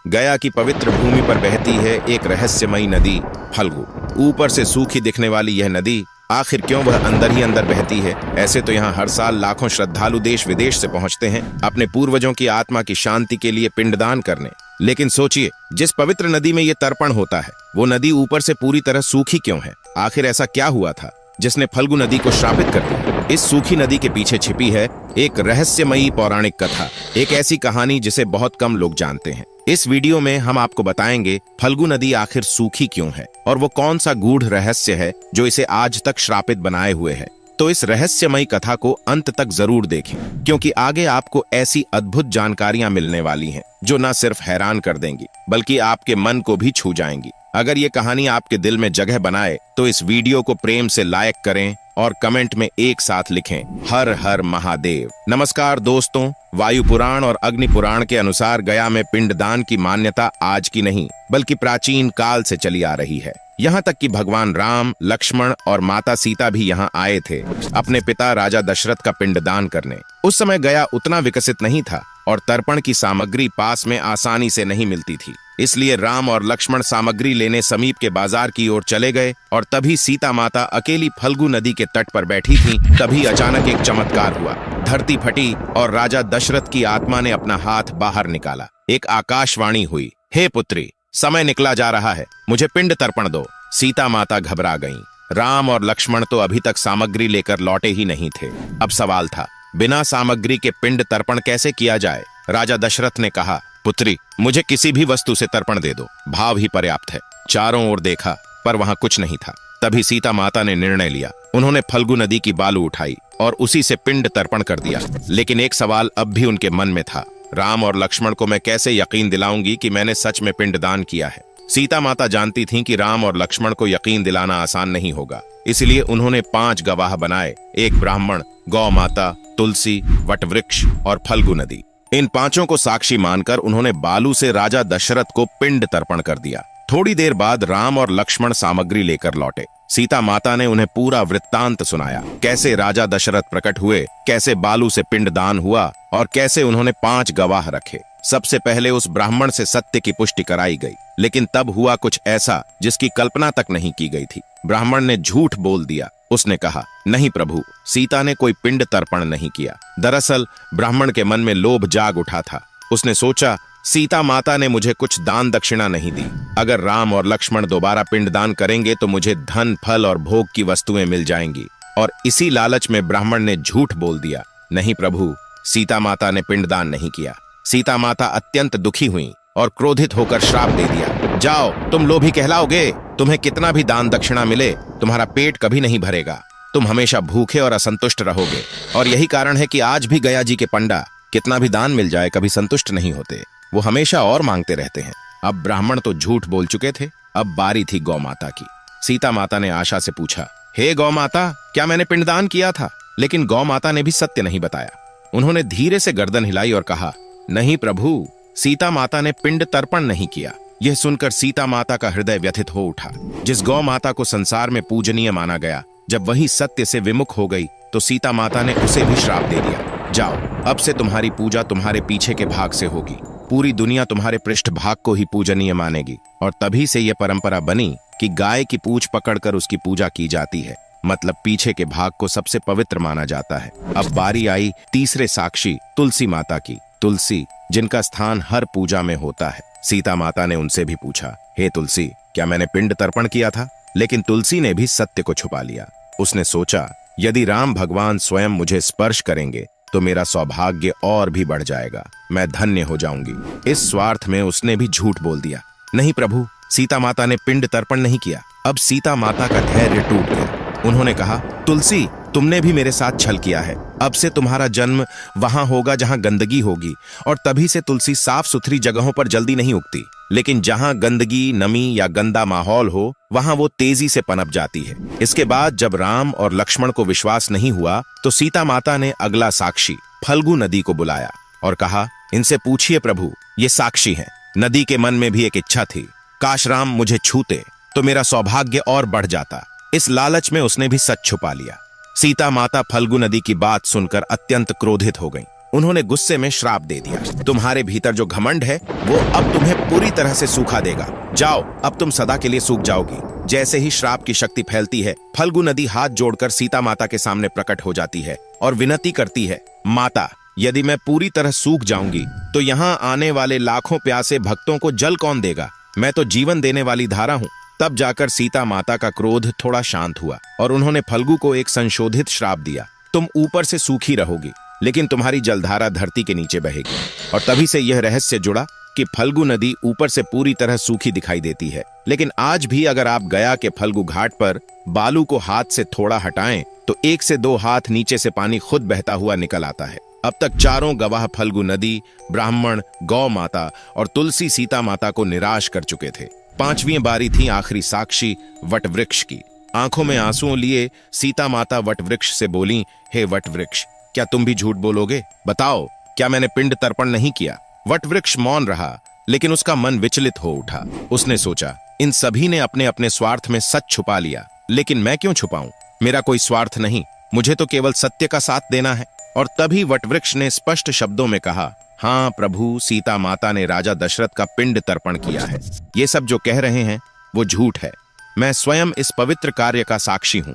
गया की पवित्र भूमि पर बहती है एक रहस्यमयी नदी फल्गु। ऊपर से सूखी दिखने वाली यह नदी आखिर क्यों वह अंदर ही अंदर बहती है? ऐसे तो यहाँ हर साल लाखों श्रद्धालु देश विदेश से पहुंचते हैं अपने पूर्वजों की आत्मा की शांति के लिए पिंडदान करने। लेकिन सोचिए, जिस पवित्र नदी में ये तर्पण होता है वो नदी ऊपर से पूरी तरह सूखी क्यों है? आखिर ऐसा क्या हुआ था जिसने फल्गु नदी को श्रापित कर दिया? इस सूखी नदी के पीछे छिपी है एक रहस्यमयी पौराणिक कथा, एक ऐसी कहानी जिसे बहुत कम लोग जानते हैं। इस वीडियो में हम आपको बताएंगे फल्गु नदी आखिर सूखी क्यों है और वो कौन सा गूढ़ रहस्य है जो इसे आज तक श्रापित बनाए हुए है। तो इस रहस्यमयी कथा को अंत तक जरूर देखें, क्योंकि आगे आपको ऐसी अद्भुत जानकारियां मिलने वाली हैं जो न सिर्फ हैरान कर देंगी बल्कि आपके मन को भी छू जाएंगी। अगर ये कहानी आपके दिल में जगह बनाए तो इस वीडियो को प्रेम से लाइक करें और कमेंट में एक साथ लिखें, हर हर महादेव। नमस्कार दोस्तों, वायु पुराण और अग्नि पुराण के अनुसार गया में पिंडदान की मान्यता आज की नहीं बल्कि प्राचीन काल से चली आ रही है। यहाँ तक कि भगवान राम, लक्ष्मण और माता सीता भी यहाँ आए थे अपने पिता राजा दशरथ का पिंडदान करने। उस समय गया उतना विकसित नहीं था और तर्पण की सामग्री पास में आसानी से नहीं मिलती थी, इसलिए राम और लक्ष्मण सामग्री लेने समीप के बाजार की ओर चले गए और तभी सीता माता अकेली फल्गु नदी के तट पर बैठी थी। तभी अचानक एक चमत्कार हुआ, धरती फटी और राजा दशरथ की आत्मा ने अपना हाथ बाहर निकाला। एक आकाशवाणी हुई, हे पुत्री, समय निकला जा रहा है, मुझे पिंड तर्पण दो। सीता माता घबरा गईं। राम और लक्ष्मण तो अभी तक सामग्री लेकर लौटे ही नहीं थे। अब सवाल था, बिना सामग्री के पिंड तर्पण कैसे किया जाए? राजा दशरथ ने कहा, पुत्री, मुझे किसी भी वस्तु से तर्पण दे दो, भाव ही पर्याप्त है। चारों ओर देखा पर वहां कुछ नहीं था। तभी सीता माता ने निर्णय लिया। उन्होंने फल्गु नदी की बालू उठाई और उसी से पिंड तर्पण कर दिया। लेकिन एक सवाल अब भी उनके मन में था, राम और लक्ष्मण को मैं कैसे यकीन दिलाऊंगी कि मैंने सच में पिंडदान किया है? सीता माता जानती थीं कि राम और लक्ष्मण को यकीन दिलाना आसान नहीं होगा, इसलिए उन्होंने 5 गवाह बनाए, एक ब्राह्मण, गौ माता, तुलसी, वटवृक्ष और फल्गु नदी। इन 5 को साक्षी मानकर उन्होंने बालू से राजा दशरथ को पिंड तर्पण कर दिया। थोड़ी देर बाद राम और लक्ष्मण सामग्री लेकर लौटे। सीता माता ने उन्हें पूरा वृत्तांत सुनाया, कैसे राजा दशरथ प्रकट हुए, कैसे बालू से पिंडदान हुआ और कैसे उन्होंने 5 गवाह रखे। सबसे पहले उस ब्राह्मण से सत्य की पुष्टि कराई गई, लेकिन तब हुआ कुछ ऐसा जिसकी कल्पना तक नहीं की गई थी। ब्राह्मण ने झूठ बोल दिया। उसने कहा, नहीं प्रभु, सीता ने कोई पिंड तर्पण नहीं किया। दरअसल ब्राह्मण के मन में लोभ जाग उठा था। उसने सोचा, सीता माता ने मुझे कुछ दान दक्षिणा नहीं दी, अगर राम और लक्ष्मण दोबारा पिंडदान करेंगे तो मुझे धन, फल और भोग की वस्तुएं मिल जाएंगी। और इसी लालच में ब्राह्मण ने झूठ बोल दिया, नहीं प्रभु, सीता माता ने पिंडदान नहीं किया। सीता माता अत्यंत दुखी हुई और क्रोधित होकर श्राप दे दिया, जाओ, तुम लोभी कहलाओगे, तुम्हें कितना भी दान दक्षिणा मिले तुम्हारा पेट कभी नहीं भरेगा, तुम हमेशा भूखे और असंतुष्ट रहोगे। और यही कारण है कि आज भी गया जी के पंडा कितना भी दान मिल जाए कभी संतुष्ट नहीं होते, वो हमेशा और मांगते रहते हैं। अब ब्राह्मण तो झूठ बोल चुके थे, अब बारी थी गौ माता की। सीता माता ने आशा से पूछा, हे गौ माता, क्या मैंने पिंडदान किया था? लेकिन गौ माता ने भी सत्य नहीं बताया। उन्होंने धीरे से गर्दन हिलाई और कहा, नहीं प्रभु, सीता माता ने पिंड तर्पण नहीं किया। यह सुनकर सीता माता का हृदय व्यथित हो उठा। जिस गौ माता को संसार में पूजनीय माना गया, जब वही सत्य से विमुख हो गई तो सीता माता ने उसे भी श्राप दे दिया, जाओ, अब से तुम्हारी पूजा तुम्हारे पीछे के भाग से होगी, पूरी दुनिया तुम्हारे पृष्ठ भाग को ही पूजनीय मानेगी। और तभी से यह परंपरा बनी कि गाय की पूंछ पकड़कर उसकी पूजा की जाती है, मतलब पीछे के भाग को सबसे पवित्र माना जाता है। अब बारी आई तीसरे साक्षी तुलसी माता की। तुलसी, जिनका स्थान हर पूजा में होता है। सीता माता ने उनसे भी पूछा, हे तुलसी, क्या मैंने पिंड तर्पण किया था? लेकिन तुलसी ने भी सत्य को छुपा लिया। उसने सोचा, यदि राम भगवान स्वयं मुझे स्पर्श करेंगे तो मेरा सौभाग्य और भी बढ़ जाएगा, मैं धन्य हो जाऊंगी। इस स्वार्थ में उसने भी झूठ बोल दिया, नहीं प्रभु, सीता माता ने पिंड तर्पण नहीं किया। अब सीता माता का धैर्य टूट गया। उन्होंने कहा, तुलसी, तुमने भी मेरे साथ छल किया है, अब से तुम्हारा जन्म वहां होगा जहां गंदगी होगी। और तभी से तुलसी साफ सुथरी जगहों पर जल्दी नहीं उगती, लेकिन जहां गंदगी, नमी या गंदा माहौल हो वहां वो तेजी से पनप जाती है। इसके बाद जब राम और लक्ष्मण को विश्वास नहीं हुआ तो सीता माता ने अगला साक्षी फल्गु नदी को बुलाया और कहा, इनसे पूछिए प्रभु, ये साक्षी हैं। नदी के मन में भी एक इच्छा थी, काश राम मुझे छूते तो मेरा सौभाग्य और बढ़ जाता। इस लालच में उसने भी सच छुपा लिया। सीता माता फल्गु नदी की बात सुनकर अत्यंत क्रोधित हो गईं। उन्होंने गुस्से में श्राप दे दिया, तुम्हारे भीतर जो घमंड है वो अब तुम्हें पूरी तरह से सूखा देगा। जाओ, अब तुम सदा के लिए सूख जाओगी। जैसे ही श्राप की शक्ति फैलती है, फल्गु नदी हाथ जोड़कर सीता माता के सामने प्रकट हो जाती है और विनती करती है, माता, यदि मैं पूरी तरह सूख जाऊंगी तो यहाँ आने वाले लाखों प्यासे भक्तों को जल कौन देगा? मैं तो जीवन देने वाली धारा हूँ। तब जाकर सीता माता का क्रोध थोड़ा शांत हुआ और उन्होंने फल्गु को एक संशोधित श्राप दिया, तुम ऊपर से सूखी रहोगी लेकिन तुम्हारी जलधारा धरती के नीचे बहेगी। और तभी से यह रहस्य जुड़ा कि फल्गु नदी ऊपर से पूरी तरह सूखी दिखाई देती है, लेकिन आज भी अगर आप गया के फल्गु घाट पर बालू को हाथ से थोड़ा हटाएं तो 1 से 2 हाथ नीचे से पानी खुद बहता हुआ निकल आता है। अब तक चारों गवाह फल्गु नदी, ब्राह्मण, गौ माता और तुलसी सीता माता को निराश कर चुके थे। 5वीं बारी थी आखिरी साक्षी वट वृक्ष की। आंखों में आंसुओं लिए सीता माता वट वृक्ष से बोली, हे वट वृक्ष, क्या तुम भी झूठ बोलोगे? बताओ, क्या मैंने पिंड तर्पण नहीं किया? वट वृक्ष मौन रहा, लेकिन उसका मन विचलित हो उठा। उसने सोचा, इन सभी ने अपने अपने स्वार्थ में सच छुपा लिया, लेकिन मैं क्यों छुपाऊं? मेरा कोई स्वार्थ नहीं, मुझे तो केवल सत्य का साथ देना है। और तभी वटवृक्ष ने स्पष्ट शब्दों में कहा, हाँ प्रभु, सीता माता ने राजा दशरथ का पिंड तर्पण किया है। ये सब जो कह रहे हैं वो झूठ है। मैं स्वयं इस पवित्र कार्य का साक्षी हूं।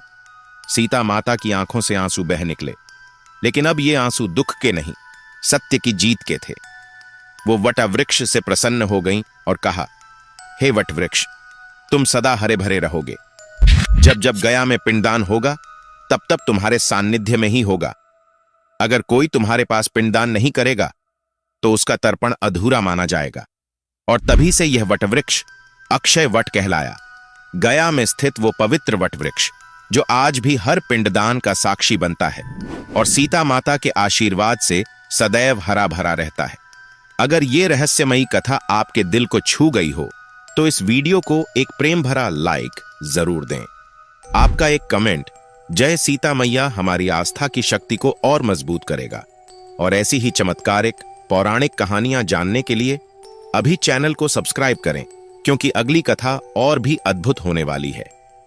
सीता माता की आंखों से आंसू बह निकले, लेकिन अब ये आंसू दुख के नहीं, सत्य की जीत के थे। वो वटवृक्ष से प्रसन्न हो गईं और कहा, हे वटवृक्ष, तुम सदा हरे भरे रहोगे। जब जब गया में पिंडदान होगा तब तब तुम्हारे सान्निध्य में ही होगा। अगर कोई तुम्हारे पास पिंडदान नहीं करेगा तो उसका तर्पण अधूरा माना जाएगा। और तभी से यह वटवृक्ष अक्षय वट कहलाया। गया में स्थित वो पवित्र वटवृक्ष जो आज भी हर पिंडदान का साक्षी बनता है और सीता माता के आशीर्वाद से सदैव हरा भरा रहता है। अगर ये रहस्यमयी कथा आपके दिल को छू गई हो तो इस वीडियो को एक प्रेम भरा लाइक जरूर दें। आपका एक कमेंट जय सीता मैया हमारी आस्था की शक्ति को और मजबूत करेगा। और ऐसी ही चमत्कारिक पौराणिक कहानियां जानने के लिए अभी चैनल को सब्सक्राइब करें, क्योंकि अगली कथा और भी अद्भुत होने वाली है।